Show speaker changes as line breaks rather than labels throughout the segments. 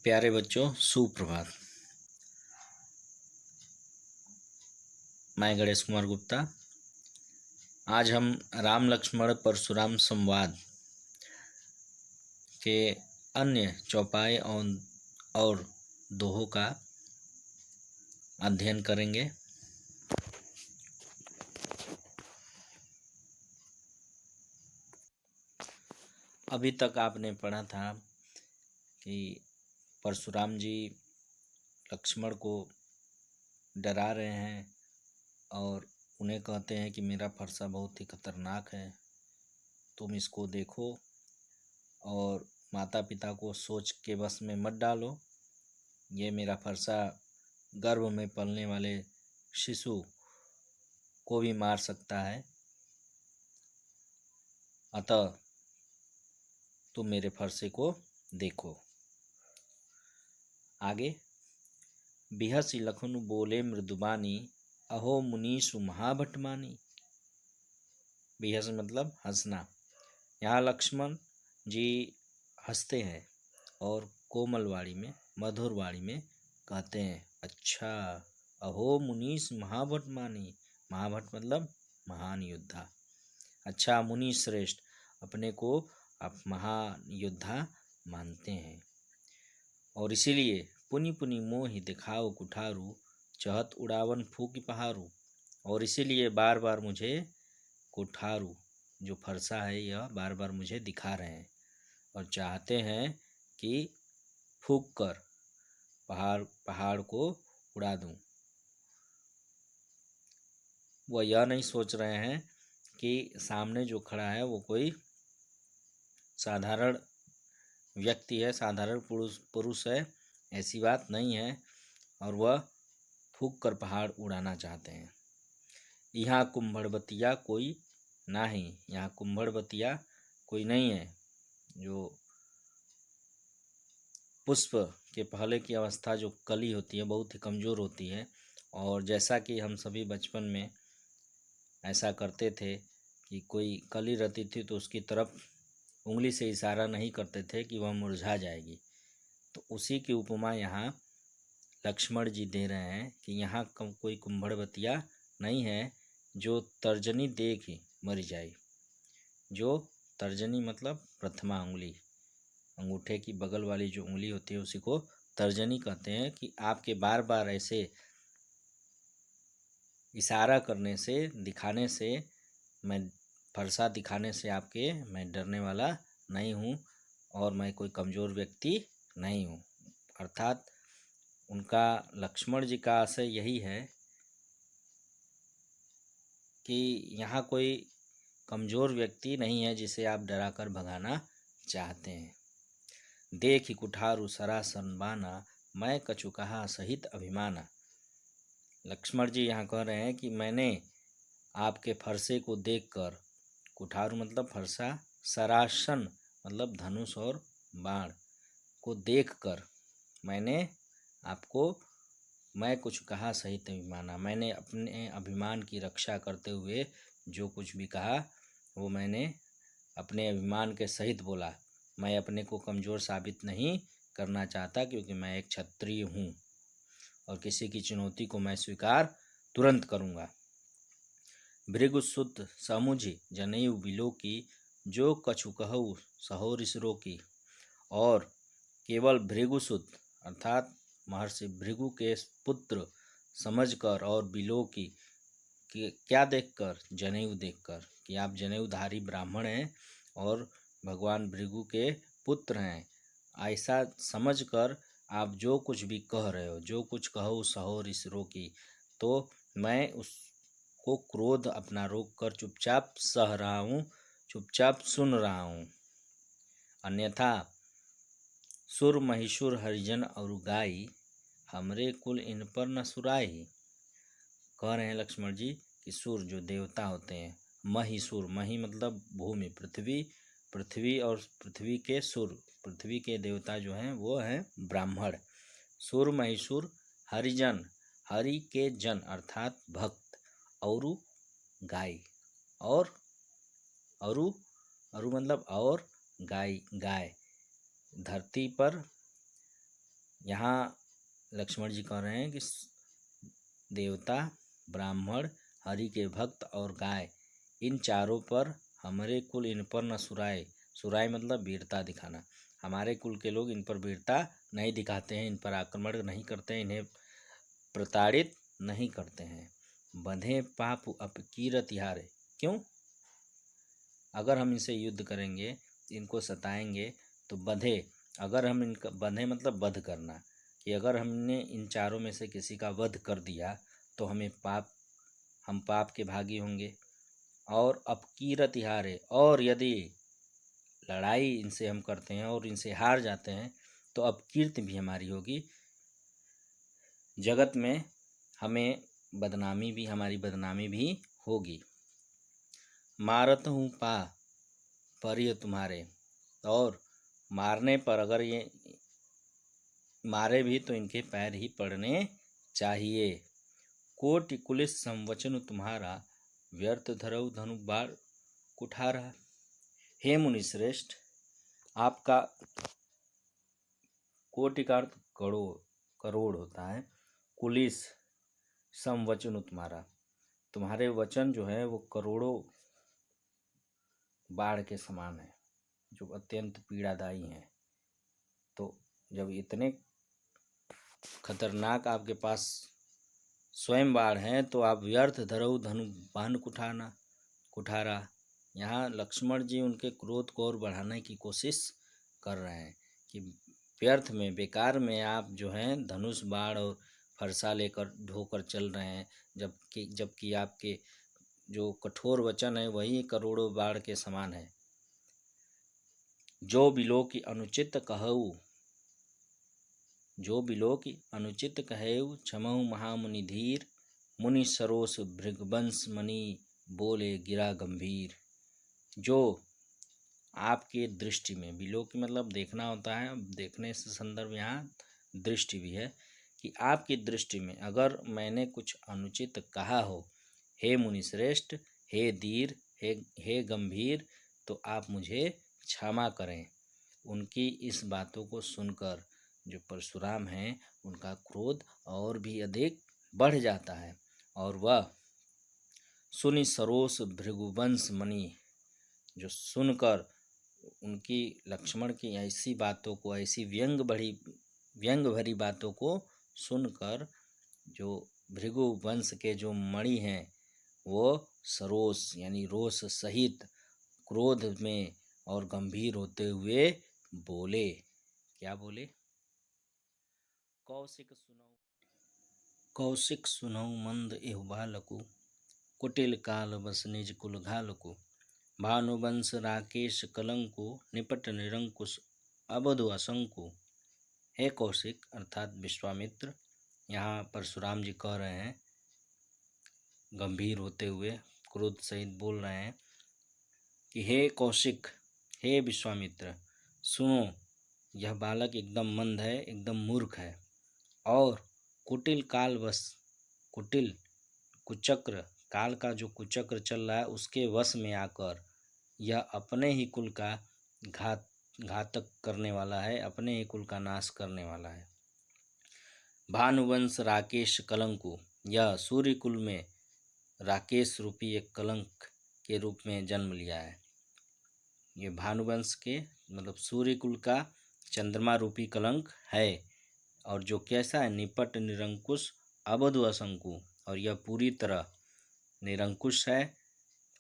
प्यारे बच्चों, सुप्रभात। मैं गणेश कुमार गुप्ता। आज हम राम लक्ष्मण परशुराम संवाद के अन्य चौपाई और दोहों का अध्ययन करेंगे। अभी तक आपने पढ़ा था कि परशुराम जी लक्ष्मण को डरा रहे हैं और उन्हें कहते हैं कि मेरा फरसा बहुत ही खतरनाक है, तुम इसको देखो और माता पिता को सोच के बस में मत डालो। ये मेरा फरसा गर्भ में पलने वाले शिशु को भी मार सकता है, अतः तुम मेरे फरसे को देखो। आगे, बिहसी लखनु बोले मृदुबानी, अहो मुनीषु महाभटमानी। बिहस मतलब हंसना। यहाँ लक्ष्मण जी हंसते हैं और कोमल वाणी में, मधुर वाणी में कहते हैं, अच्छा, अहो मुनीष महाभटमानी। महाभट मतलब महान योद्धा। अच्छा, मुनि श्रेष्ठ, अपने को आप महान योद्धा मानते हैं और इसीलिए पुनि पुनि मोहि दिखाओ कुठारू, चहत उड़ावन फूकी पहारू। और इसीलिए बार बार मुझे कुठारू जो फरसा है यह बार बार मुझे दिखा रहे हैं और चाहते हैं कि फूंक कर पहाड़ को उड़ा दूं। वह यह नहीं सोच रहे हैं कि सामने जो खड़ा है वो कोई साधारण व्यक्ति है, साधारण पुरुष है, ऐसी बात नहीं है और वह फूंक कर पहाड़ उड़ाना चाहते हैं। यहाँ कुंभड़बतिया कोई नहीं, यहाँ कुंभड़बतिया कोई नहीं है। जो पुष्प के पहले की अवस्था जो कली होती है बहुत ही कमज़ोर होती है और जैसा कि हम सभी बचपन में ऐसा करते थे कि कोई कली रहती थी तो उसकी तरफ उंगली से इशारा नहीं करते थे कि वह मुरझा जाएगी। तो उसी की उपमा यहाँ लक्ष्मण जी दे रहे हैं कि यहाँ कोई कुंभड़बतिया नहीं है जो तर्जनी देख ही मर जाए। जो तर्जनी मतलब प्रथमा उंगली, अंगूठे की बगल वाली जो उंगली होती है उसी को तर्जनी कहते हैं। कि आपके बार बार ऐसे इशारा करने से, दिखाने से, मैं फरसा दिखाने से आपके मैं डरने वाला नहीं हूँ और मैं कोई कमज़ोर व्यक्ति नहीं हूँ। अर्थात उनका, लक्ष्मण जी का आशय यही है कि यहाँ कोई कमज़ोर व्यक्ति नहीं है जिसे आप डराकर भगाना चाहते हैं। देखि कुठारू सरासन बाना, मैं कछु कहा सहित अभिमाना। लक्ष्मण जी यहाँ कह रहे हैं कि मैंने आपके फरसे को देखकर, कुठारू मतलब फरसा, सरासन मतलब धनुष और बाण को देखकर मैं कुछ कहा सहित अभिमाना। मैंने अपने अभिमान की रक्षा करते हुए जो कुछ भी कहा वो मैंने अपने अभिमान के सहित बोला। मैं अपने को कमज़ोर साबित नहीं करना चाहता क्योंकि मैं एक क्षत्रिय हूँ और किसी की चुनौती को मैं स्वीकार तुरंत करूँगा। भृगुसुत समुझि जनेऊ बिलोकी, जो कछु कहु सहोरिसरो की। और केवल भृगुसुत अर्थात महर्षि भृगु के पुत्र समझकर और बिलोकी क्या देखकर, जनेऊ देखकर कि आप जनेऊधारी ब्राह्मण हैं और भगवान भृगु के पुत्र हैं, ऐसा समझकर आप जो कुछ भी कह रहे हो, जो कुछ कहो सहोरिसरो की, तो मैं उसको क्रोध अपना रोक कर चुपचाप सह रहा हूँ, चुपचाप सुन रहा हूँ। अन्यथा सुर महिषुर हरिजन और गाई, हमरे कुल इन पर न सुराई। कह रहे हैं लक्ष्मण जी कि सुर जो देवता होते हैं, महिषुर, मही मतलब भूमि, पृथ्वी और पृथ्वी के सुर, पृथ्वी के देवता जो हैं वो हैं ब्राह्मण। सुर महिषुर हरिजन, हरि के जन अर्थात भक्त, औरु गाय, और अरु मतलब और गाय, धरती पर यहाँ लक्ष्मण जी कह रहे हैं कि देवता, ब्राह्मण, हरि के भक्त और गाय, इन चारों पर हमारे कुल इन पर न सुराए। सुराए मतलब वीरता दिखाना। हमारे कुल के लोग इन पर वीरता नहीं दिखाते हैं, इन पर आक्रमण नहीं करते हैं, इन्हें प्रताड़ित नहीं करते हैं। बंधे पाप अपकीरत हारे। क्यों? अगर हम इनसे युद्ध करेंगे, इनको सताएंगे तो बंधे, अगर हम इनका, बंधे मतलब वध करना, कि अगर हमने इन चारों में से किसी का वध कर दिया तो हम पाप के भागी होंगे। और अपकीरत हारे, और यदि लड़ाई इनसे हम करते हैं और इनसे हार जाते हैं तो अपकीर्ति भी हमारी होगी, जगत में हमें बदनामी भी, हमारी बदनामी भी होगी। मारत हूँ पा परिय तुम्हारे, और मारने पर अगर ये मारे भी तो इनके पैर ही पड़ने चाहिए। कोटि कुलिस संवचन तुम्हारा, व्यर्थ धरऊ धनु बाण कुठारा। हे मुनि श्रेष्ठ, आपका कोटि का अर्थ करोड़, करोड़ होता है। कुलिस संवचन तुम्हारा, तुम्हारे वचन जो है वो करोड़ों बाढ़ के समान है, जो अत्यंत पीड़ादायी हैं। तो जब इतने खतरनाक आपके पास स्वयं बाढ़ हैं तो आप व्यर्थ धरऊ धनु बाण कुठारा। यहाँ लक्ष्मण जी उनके क्रोध को और बढ़ाने की कोशिश कर रहे हैं कि व्यर्थ में, बेकार में आप जो हैं धनुष बाण और फरसा लेकर ढोकर चल रहे हैं, जबकि आपके जो कठोर वचन है वही करोड़ों बाण के समान है। जो बिलो की अनुचित कहऊ, जो बिलो की अनुचित कहेऊ, क्षमहु महामुनि धीर, मुनि सरोस भृगवंश मणि बोले गिरा गंभीर। जो आपके दृष्टि में, बिलो की मतलब देखना होता है, देखने से संदर्भ यहाँ दृष्टि भी है, कि आपकी दृष्टि में अगर मैंने कुछ अनुचित कहा हो, हे मुनि श्रेष्ठ, हे धीर, हे गंभीर, तो आप मुझे क्षमा करें। उनकी इस बातों को सुनकर जो परशुराम हैं उनका क्रोध और भी अधिक बढ़ जाता है, और वह सुनि सरोस भृगुवंश मणि, जो सुनकर उनकी, लक्ष्मण की ऐसी बातों को, ऐसी व्यंग भरी बातों को सुनकर जो भृगु वंश के जो मणि हैं वो सरोस यानी रोष सहित क्रोध में और गंभीर होते हुए बोले। क्या बोले? कौशिक सुनऊ मंद एहु बालकु, कुटिल काल बस निज कुल घालकु, भानुवंश राकेश कलंकु, निपट निरंकुश अबधु असंकु। हे कौशिक अर्थात विश्वामित्र, यहाँ परशुराम जी कह रहे हैं, गंभीर होते हुए क्रोध सहित बोल रहे हैं कि हे कौशिक, हे विश्वामित्र, सुनो, यह बालक एकदम मंद है, एकदम मूर्ख है, और कुटिल काल वश, कुटिल कुचक्र, काल का जो कुचक्र चल रहा है उसके वश में आकर यह अपने ही कुल का घातक करने वाला है, अपने ही कुल का नाश करने वाला है। भानुवंश राकेश कलंकु, यह सूर्य कुल में राकेश रूपी एक कलंक के रूप में जन्म लिया है। ये भानुवंश के मतलब सूर्य कुल का चंद्रमा रूपी कलंक है, और जो कैसा है, निपट निरंकुश अबधु असंकु, और यह पूरी तरह निरंकुश है,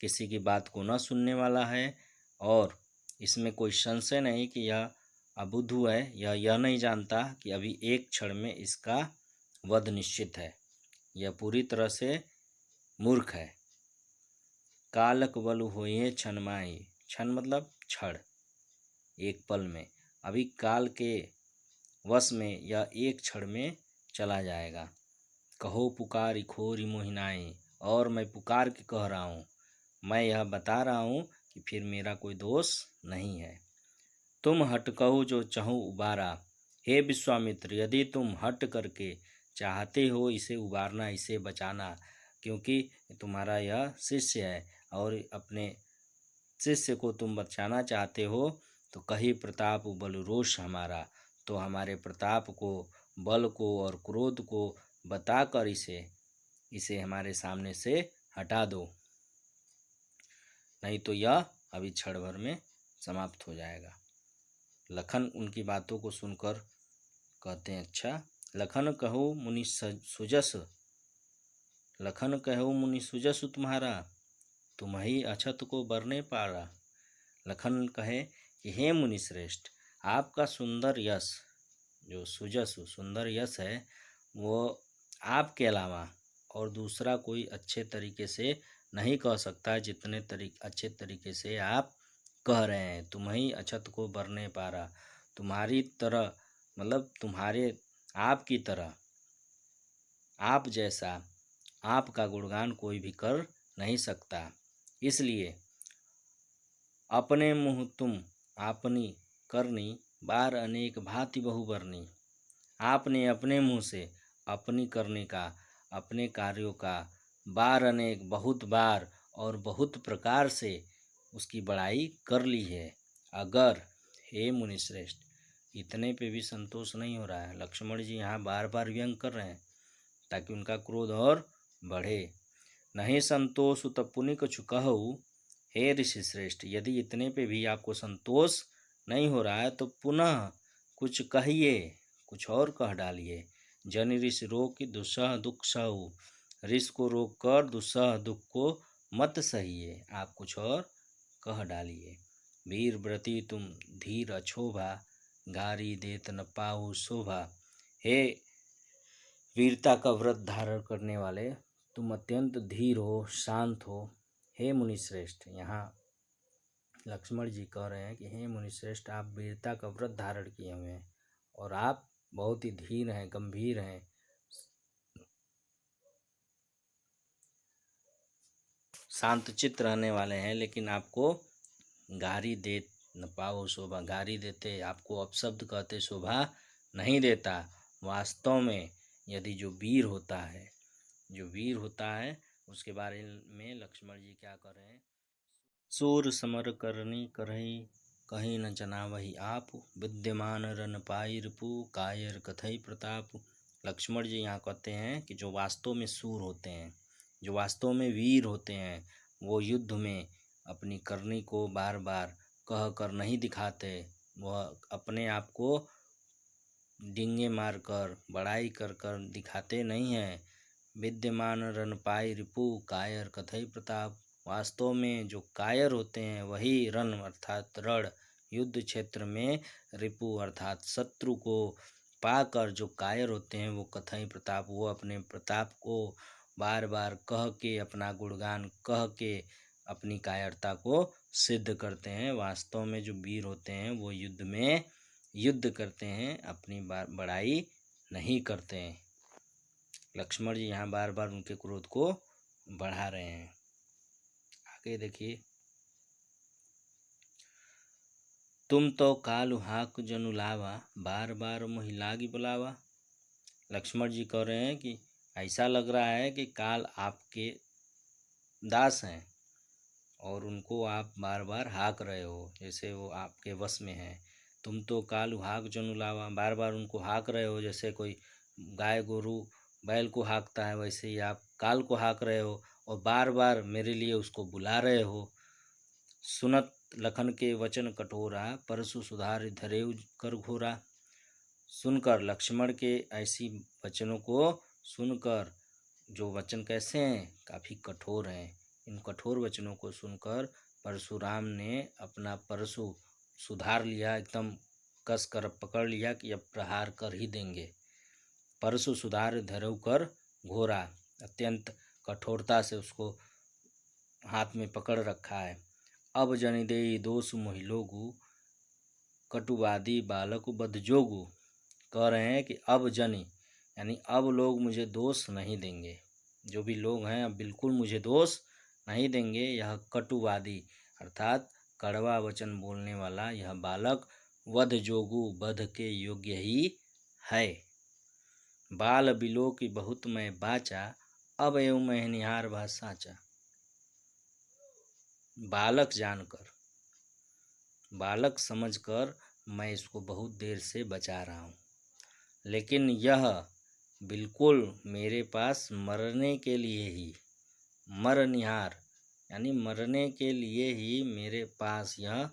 किसी की बात को न सुनने वाला है, और इसमें कोई संशय नहीं कि यह अबुद्धू है। यह नहीं जानता कि अभी एक क्षण में इसका वध निश्चित है। यह पूरी तरह से मूर्ख है। कालक बलु होइए क्षणमाई, क्षण मतलब क्षण, एक पल में, अभी काल के वश में यह एक क्षण में चला जाएगा। कहो पुकार खोरी मोहिनाई, और मैं पुकार के कह रहा हूँ, मैं यह बता रहा हूँ कि फिर मेरा कोई दोष नहीं है। तुम हट कहो जो चाहूँ उबारा, हे विश्वामित्र, यदि तुम हट करके चाहते हो इसे उबारना, इसे बचाना, क्योंकि तुम्हारा यह शिष्य है और अपने शिष्य को तुम बचाना चाहते हो, तो कही प्रताप बल रोष हमारा, तो हमारे प्रताप को, बल को और क्रोध को बताकर इसे हमारे सामने से हटा दो, नहीं तो यह अभी क्षण भर में समाप्त हो जाएगा। लखन उनकी बातों को सुनकर कहते हैं, अच्छा लखन कहो मुनि सुजस, लखन कहो मुनि सुजस तुम्हारा, तुम ही अछत को बरने पारा। लखन कहे कि हे मुनि श्रेष्ठ, आपका सुंदर यश, जो सुजस सुंदर यश है, वो आपके अलावा और दूसरा कोई अच्छे तरीके से नहीं कह सकता, जितने अच्छे तरीके से आप कह रहे हैं। तुम ही अछत को बरने पारा, तुम्हारी तरह मतलब तुम्हारे आपकी तरह, आप जैसा आपका गुणगान कोई भी कर नहीं सकता। इसलिए अपने मुँह तुम आपनी करनी, बार अनेक भांति बहु बरनी। आपने अपने मुँह से अपनी करने का, अपने कार्यों का बार अनेक बहुत बार और बहुत प्रकार से उसकी बड़ाई कर ली है। अगर हे मुनिश्रेष्ठ, इतने पे भी संतोष नहीं हो रहा है। लक्ष्मण जी यहाँ बार बार व्यंग कर रहे हैं ताकि उनका क्रोध और बढ़े। नहीं संतोष तब पुनि कछु कहू, हे ऋषि श्रेष्ठ, यदि इतने पे भी आपको संतोष नहीं हो रहा है तो पुनः कुछ कहिए, कुछ और कह डालिए। जन ऋषि रोक दुस्सह दुख सहु, ऋषि को रोक कर दुस्सह दुख को मत सहिए, आप कुछ और कह डालिए। वीर व्रती तुम धीर अछोभा, गारी देत न पाऊ शोभा। हे वीरता का व्रत धारण करने वाले, तुम अत्यंत धीर हो, शांत हो। हे मुनिश्रेष्ठ, यहाँ लक्ष्मण जी कह रहे हैं कि हे मुनिश्रेष्ठ, आप वीरता का व्रत धारण किए हुए हैं और आप बहुत ही धीर हैं, गंभीर हैं, शांतचित्त रहने वाले हैं, लेकिन आपको गारी दे न पाओ शोभा, गारी देते, आपको अपशब्द कहते शोभा नहीं देता। वास्तव में यदि जो वीर होता है उसके बारे में लक्ष्मण जी क्या कर रहे हैं, सूर समर करनी करही, कहीं न जना वही आप, विद्यमान रन पाई रिपु, कायर कथई प्रताप। लक्ष्मण जी यहाँ कहते हैं कि जो वास्तव में सूर होते हैं, जो वास्तव में वीर होते हैं, वो युद्ध में अपनी करनी को बार बार कह कर नहीं दिखाते, वह अपने आप को डींगे मार कर, बड़ाई कर कर दिखाते नहीं हैं। विद्यमान रन पाई रिपु, कायर कथई प्रताप। वास्तव में जो कायर होते हैं वही रण अर्थात रण, युद्ध क्षेत्र में रिपु अर्थात शत्रु को पाकर जो कायर होते हैं वो कथई प्रताप, वो अपने प्रताप को बार बार कह के, अपना गुणगान कह के अपनी कायरता को सिद्ध करते हैं। वास्तव में जो वीर होते हैं वो युद्ध में युद्ध करते हैं, अपनी बड़ाई नहीं करते हैं। लक्ष्मण जी यहाँ बार बार उनके क्रोध को बढ़ा रहे हैं। आगे देखिए, तुम तो कालु हाक जनु लावा, बार बार मोहि लागी बुलावा। लक्ष्मण जी कह रहे हैं कि ऐसा लग रहा है कि काल आपके दास हैं और उनको आप बार बार हाक रहे हो, जैसे वो आपके वश में हैं। तुम तो कालु हाक जनु लावा, बार बार उनको हाक रहे हो, जैसे कोई गाय गोरू बैल को हाँकता है, वैसे ही आप काल को हाँक रहे हो और बार बार मेरे लिए उसको बुला रहे हो। सुनत लखन के वचन कठोरा, परसु सुधार धरेउ कर घोरा। सुनकर लक्ष्मण के ऐसी वचनों को सुनकर, जो वचन कैसे हैं, काफ़ी कठोर हैं, इन कठोर वचनों को सुनकर परशुराम ने अपना परशु सुधार लिया, एकदम कस कर पकड़ लिया कि अब प्रहार कर ही देंगे। परशु सुधार धरऊ कर घोरा, अत्यंत कठोरता से उसको हाथ में पकड़ रखा है। अब जनि देई दोष मोहि लोगु, कटुवादी बालक बद जोगु। कह रहे हैं कि अब जनि यानी अब लोग मुझे दोष नहीं देंगे, जो भी लोग हैं अब बिल्कुल मुझे दोष नहीं देंगे। यह कटुवादी अर्थात कड़वा वचन बोलने वाला यह बालक वध जोगु, वध के योग्य ही है। बाल बिलो की बहुत मैं बाचा, अब एवं मैं निहार भा साचा। बालक जानकर, बालक समझकर मैं इसको बहुत देर से बचा रहा हूँ, लेकिन यह बिल्कुल मेरे पास मरने के लिए ही, मरनिहार यानी मरने के लिए ही मेरे पास यह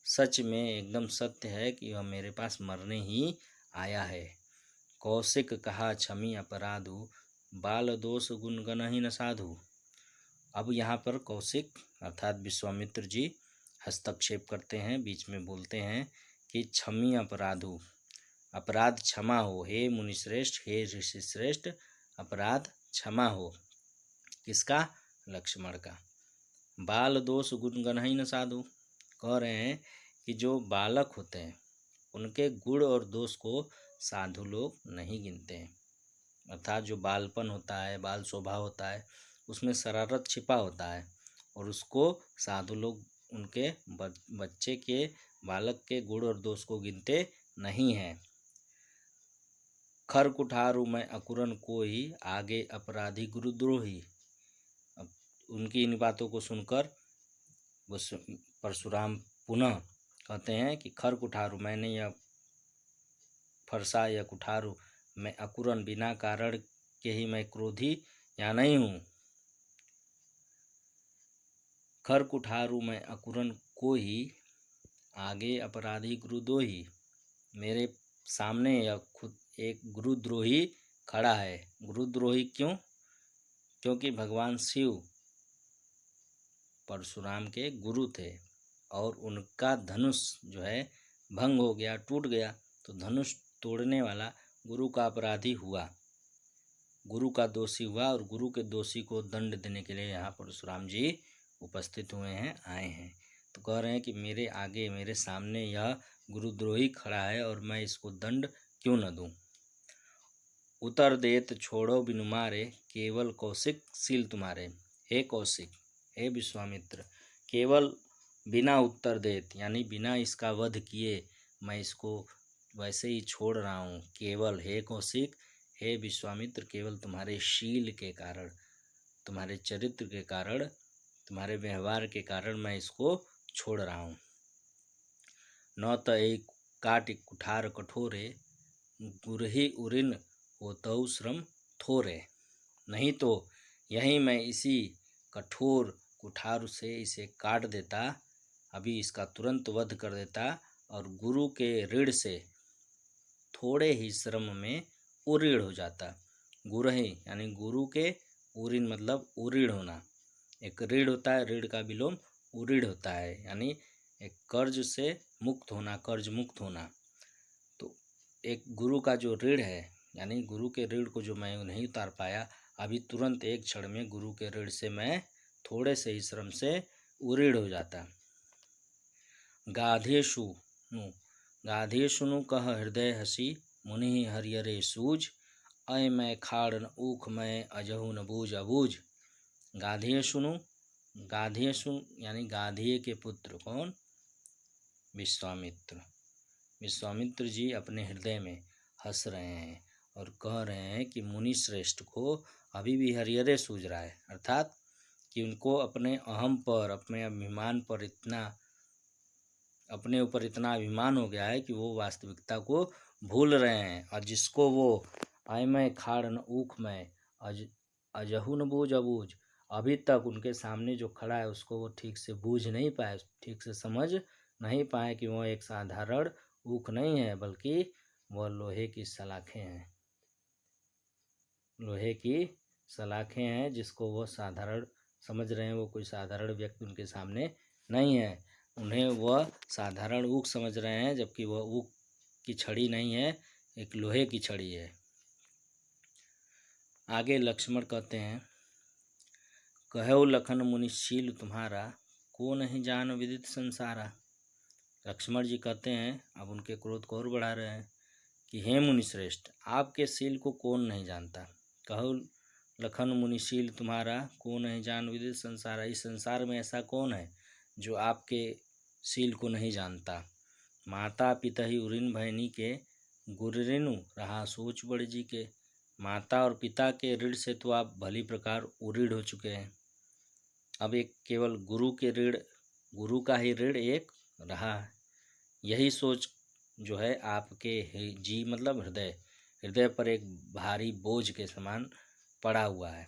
सच में एकदम सत्य है कि यह मेरे पास मरने ही आया है। कौशिक कहा क्षमी अपराधु, बाल दोष गुणगणहि न साधु। अब यहाँ पर कौशिक अर्थात विश्वामित्र जी हस्तक्षेप करते हैं, बीच में बोलते हैं कि क्षमी अपराधु, अपराध क्षमा हो, हे मुनिश्रेष्ठ, हे ऋषि श्रेष्ठ, अपराध क्षमा हो। किसका? लक्ष्मण का। बाल दोष गुणगणहि न साधु, कह रहे हैं कि जो बालक होते हैं उनके गुण और दोष को साधु लोग नहीं गिनते हैं। अर्थात जो बालपन होता है, बाल स्वभाव होता है, उसमें शरारत छिपा होता है और उसको साधु लोग उनके बच्चे के, बालक के गुण और दोष को गिनते नहीं हैं। खर कुठारू मैं अकुरन कोई, आगे अपराधी गुरुद्रोही। अब उनकी इन बातों को सुनकर परशुराम पुनः कहते हैं कि खर कुठारू, मैंने यह फरसा या कुठारू, मैं अकुरन बिना कारण के ही मैं क्रोधी या नहीं हूँ। खर कुठारू मैं अकुरन को ही, आगे अपराधी गुरुद्रोही। मेरे सामने यह खुद एक गुरुद्रोही खड़ा है। गुरुद्रोही क्यों? क्योंकि भगवान शिव परशुराम के गुरु थे और उनका धनुष जो है भंग हो गया, टूट गया, तो धनुष तोड़ने वाला गुरु का अपराधी हुआ, गुरु का दोषी हुआ और गुरु के दोषी को दंड देने के लिए यहाँ परशुराम जी उपस्थित हुए हैं, आए हैं। तो कह रहे हैं कि मेरे आगे, मेरे सामने यह गुरुद्रोही खड़ा है और मैं इसको दंड क्यों न दूं। उतर देत छोड़ो बिनु मारे, केवल कौशिक सील तुम्हारे। हे कौशिक, हे विश्वामित्र, केवल बिना उत्तर देत यानी बिना इसका वध किए मैं इसको वैसे ही छोड़ रहा हूँ। केवल, हे कौशिक, हे विश्वामित्र, केवल तुम्हारे शील के कारण, तुम्हारे चरित्र के कारण, तुम्हारे व्यवहार के कारण मैं इसको छोड़ रहा हूँ। न त एक काट कुठार कठोरे, गुरहि उरिन होतौ श्रम थोरे। नहीं तो यहीं मैं इसी कठोर कुठार से इसे काट देता, अभी इसका तुरंत वध कर देता और गुरु के ऋण से थोड़े ही श्रम में उरीण हो जाता। गुरहि यानी गुरु के, उरीण मतलब उरीण होना। एक ऋण होता है, ऋण का विलोम उरीण होता है, यानी एक कर्ज से मुक्त होना, कर्ज मुक्त होना। तो एक गुरु का जो ऋण है, यानी गुरु के ऋण को जो मैं नहीं उतार पाया, अभी तुरंत एक क्षण में गुरु के ऋण से मैं थोड़े से ही श्रम से उरीण हो जाता। गाधेशु गाधेशुनु कह हृदय हसी, मुनि हरियरे सूझ, अय मैं खाड़न ऊख मैं अजहु न बूझ अबूझ। गाधेशुनु, गाधेशु यानी गाधिये के पुत्र कौन? विश्वामित्र। विश्वामित्र जी अपने हृदय में हंस रहे हैं और कह रहे हैं कि मुनि श्रेष्ठ को अभी भी हरिहरे सूझ रहा है, अर्थात कि उनको अपने अहम पर, अपने अभिमान पर इतना, अपने ऊपर इतना अभिमान हो गया है कि वो वास्तविकता को भूल रहे हैं। और जिसको वो आय मैं खाड़ न ऊख मैं अजहु न बूझ अबूझ, अभी तक उनके सामने जो खड़ा है उसको वो ठीक से बूझ नहीं पाए, ठीक से समझ नहीं पाए कि वह एक साधारण ऊख नहीं है, बल्कि वह लोहे की सलाखें हैं। लोहे की सलाखें हैं जिसको वह साधारण समझ रहे हैं, वो कोई साधारण व्यक्ति उनके सामने नहीं है, उन्हें वह साधारण ऊख समझ रहे हैं, जबकि वह ऊख की छड़ी नहीं है, एक लोहे की छड़ी है। आगे लक्ष्मण कहते हैं, कहो लखन मुनि शील तुम्हारा, को नहीं जान विदित संसारा। लक्ष्मण जी कहते हैं, अब उनके क्रोध को और बढ़ा रहे हैं कि हे मुनि श्रेष्ठ, आपके शील को कौन नहीं जानता। कहो लखन मुनि शील तुम्हारा, को नहीं जान विदित संसारा। इस संसार में ऐसा कौन है जो आपके शील को नहीं जानता। माता पिता ही उरिन भैनी के, गुररिनु रहा सोच बड़ जी के। माता और पिता के ऋण से तो आप भली प्रकार उरीढ़ हो चुके हैं, अब एक केवल गुरु के ऋण, गुरु का ही ऋण एक रहा है। यही सोच जो है आपके जी मतलब हृदय हृदय पर एक भारी बोझ के समान पड़ा हुआ है,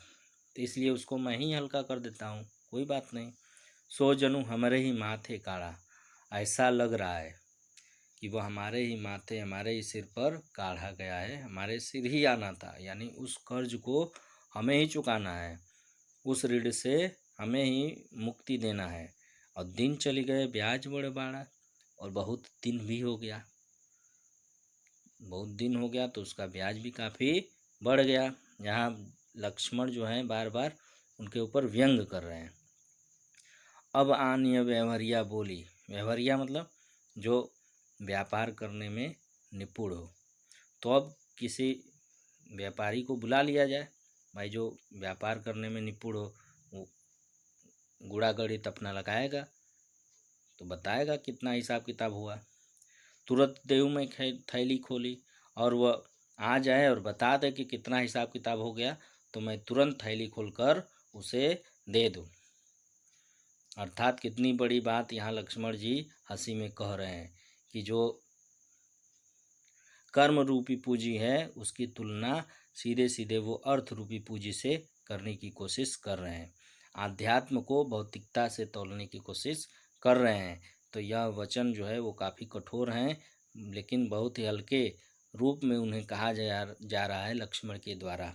तो इसलिए उसको मैं ही हल्का कर देता हूँ, कोई बात नहीं। सो जनु हमारे ही माथे काढ़ा, ऐसा लग रहा है कि वह हमारे ही माथे हमारे ही सिर पर काढ़ा गया है, हमारे सिर ही आना था, यानी उस कर्ज को हमें ही चुकाना है, उस ऋण से हमें ही मुक्ति देना है। और दिन चले गए ब्याज बढ़ बढ़ा, और बहुत दिन भी हो गया, बहुत दिन हो गया तो उसका ब्याज भी काफ़ी बढ़ गया। यहाँ लक्ष्मण जो हैं बार बार उनके ऊपर व्यंग कर रहे हैं। अब आन्य व्यवहारिया बोली, व्यवहारिया मतलब जो व्यापार करने में निपुण हो, तो अब किसी व्यापारी को बुला लिया जाए, भाई जो व्यापार करने में निपुण हो, वो गुड़ा गणित अपना लगाएगा तो बताएगा कितना हिसाब किताब हुआ। तुरंत देव में थैली खोली और वह आ जाए और बता दे कि कितना हिसाब किताब हो गया, तो मैं तुरंत थैली खोलकर उसे दे दूं। अर्थात कितनी बड़ी बात यहाँ लक्ष्मण जी हंसी में कह रहे हैं कि जो कर्म रूपी पूंजी है उसकी तुलना सीधे सीधे वो अर्थ रूपी पूंजी से करने की कोशिश कर रहे हैं, आध्यात्म को भौतिकता से तोलने की कोशिश कर रहे हैं। तो यह वचन जो है वो काफ़ी कठोर हैं, लेकिन बहुत ही हल्के रूप में उन्हें कहा जा रहा है लक्ष्मण के द्वारा।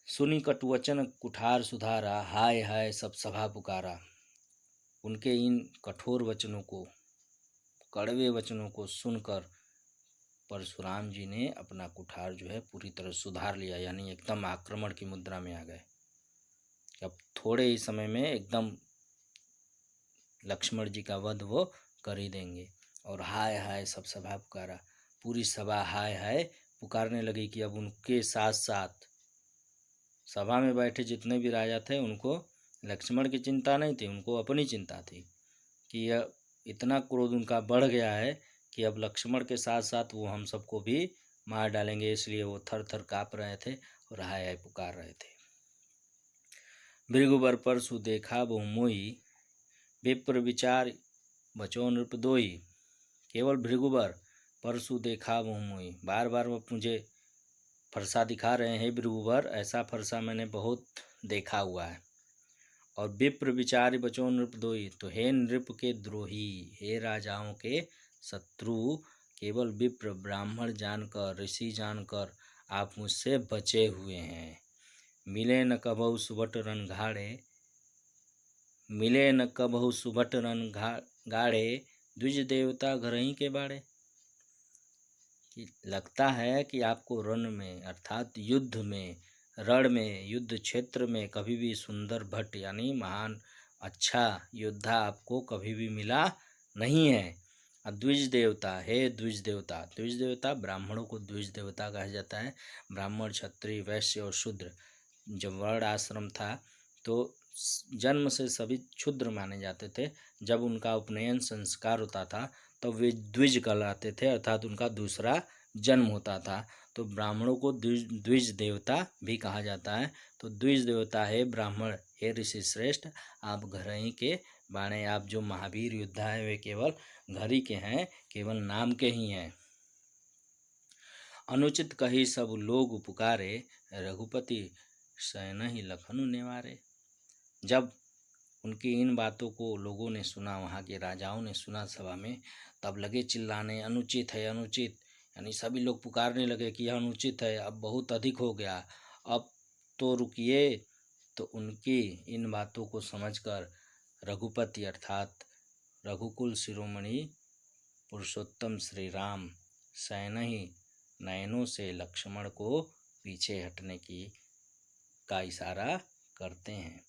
सुनी कटुवचन कुठार सुधारा, हाय हाय सब सभा पुकारा। उनके इन कठोर वचनों को, कड़वे वचनों को सुनकर परशुराम जी ने अपना कुठार जो है पूरी तरह सुधार लिया, यानी एकदम आक्रमण की मुद्रा में आ गए। अब थोड़े ही समय में एकदम लक्ष्मण जी का वध वो कर ही देंगे। और हाय हाय सब सभा पुकारा, पूरी सभा हाय हाय पुकारने लगी कि अब उनके साथ साथ सभा में बैठे जितने भी राजा थे उनको लक्ष्मण की चिंता नहीं थी, उनको अपनी चिंता थी कि यह इतना क्रोध उनका बढ़ गया है कि अब लक्ष्मण के साथ साथ वो हम सबको भी मार डालेंगे, इसलिए वो थर थर काँप रहे थे और हाय हाय पुकार रहे थे। भृगुबर परसु देखा बहु मोई, विप्र विचार बचो नृपदोई। केवल भृगुबर परसु देखा बहु मोई, बार बार वो मुझे फरसा दिखा रहे हैं भृगुबर, ऐसा फरसा मैंने बहुत देखा हुआ है। और विप्र विचार बचो नृपदोई, तो हे नृप के द्रोही, हे राजाओं के शत्रु, केवल विप्र ब्राह्मण जानकर ऋषि जानकर आप मुझसे बचे हुए हैं। मिले न कबहु सुबट रन घाड़े, मिले न कबहु सुबट रन गाड़े, द्विज देवता घर ही के बाड़े। लगता है कि आपको रण में अर्थात युद्ध में, रण में, युद्ध क्षेत्र में कभी भी सुंदर भट्ट यानी महान अच्छा योद्धा आपको कभी भी मिला नहीं है। द्विज देवता, हे द्विज देवता, द्विज देवता ब्राह्मणों को द्विज देवता कहा जाता है। ब्राह्मण क्षत्रिय वैश्य और शूद्र, जब वर्ण आश्रम था तो जन्म से सभी क्षुद्र माने जाते थे, जब उनका उपनयन संस्कार होता था तब वे द्विज कहलाते थे, अर्थात उनका दूसरा जन्म होता था। तो ब्राह्मणों को द्विज देवता भी कहा जाता है। तो द्विज देवता है ब्राह्मण, हे ऋषि श्रेष्ठ, आप घर ही के बाणे, आप जो महावीर योद्धा है वे केवल घर ही के हैं, केवल नाम के ही हैं। अनुचित कही सब लोग पुकारे, रघुपति सैन ही लखनु नेवारे। जब उनकी इन बातों को लोगों ने सुना, वहाँ के राजाओं ने सुना सभा में, तब लगे चिल्लाने, अनुचित है अनुचित, यानी सभी लोग पुकारने लगे कि यह अनुचित है, अब बहुत अधिक हो गया, अब तो रुकिए। तो उनकी इन बातों को समझकर रघुपति अर्थात रघुकुल शिरोमणि पुरुषोत्तम श्री राम सैन ही नयनों से लक्ष्मण को पीछे हटने का इशारा करते हैं।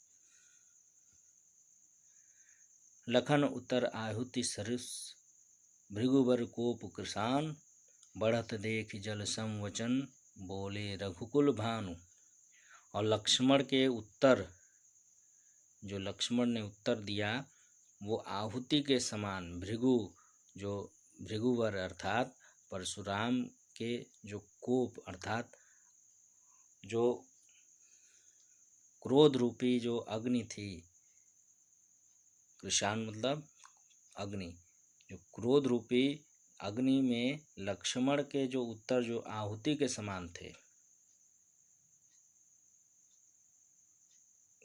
लखन उतर आहुति सरस, भृगुबर कोप कृसान, बढ़त देख जल सम वचन, बोले रघुकुल भानु। और लक्ष्मण के उत्तर, जो लक्ष्मण ने उत्तर दिया वो आहुति के समान, जो भृगुवर अर्थात परशुराम के जो कोप अर्थात जो क्रोध रूपी जो अग्नि थी, कृषाण मतलब अग्नि, जो क्रोध रूपी अग्नि में लक्ष्मण के जो उत्तर जो आहुति के समान थे,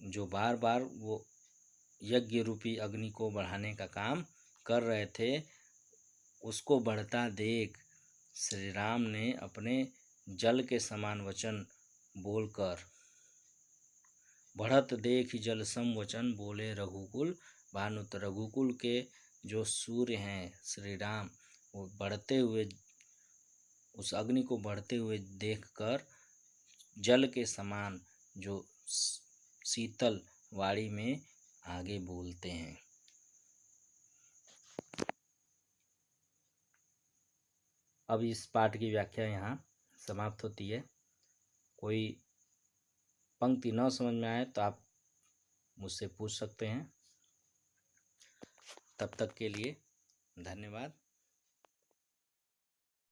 जो बार बार वो यज्ञ रूपी अग्नि को बढ़ाने का काम कर रहे थे, उसको बढ़ता देख श्री राम ने अपने जल के समान वचन बोलकर, बढ़त देख जल सम वचन बोले रघुकुल भानुत। रघुकुल के जो सूर्य हैं श्री राम, वो बढ़ते हुए, उस अग्नि को बढ़ते हुए देखकर जल के समान जो शीतल वाणी में आगे बोलते हैं। अब इस पाठ की व्याख्या यहाँ समाप्त होती है। कोई पंक्ति न समझ में आए तो आप मुझसे पूछ सकते हैं। तब तक के लिए धन्यवाद।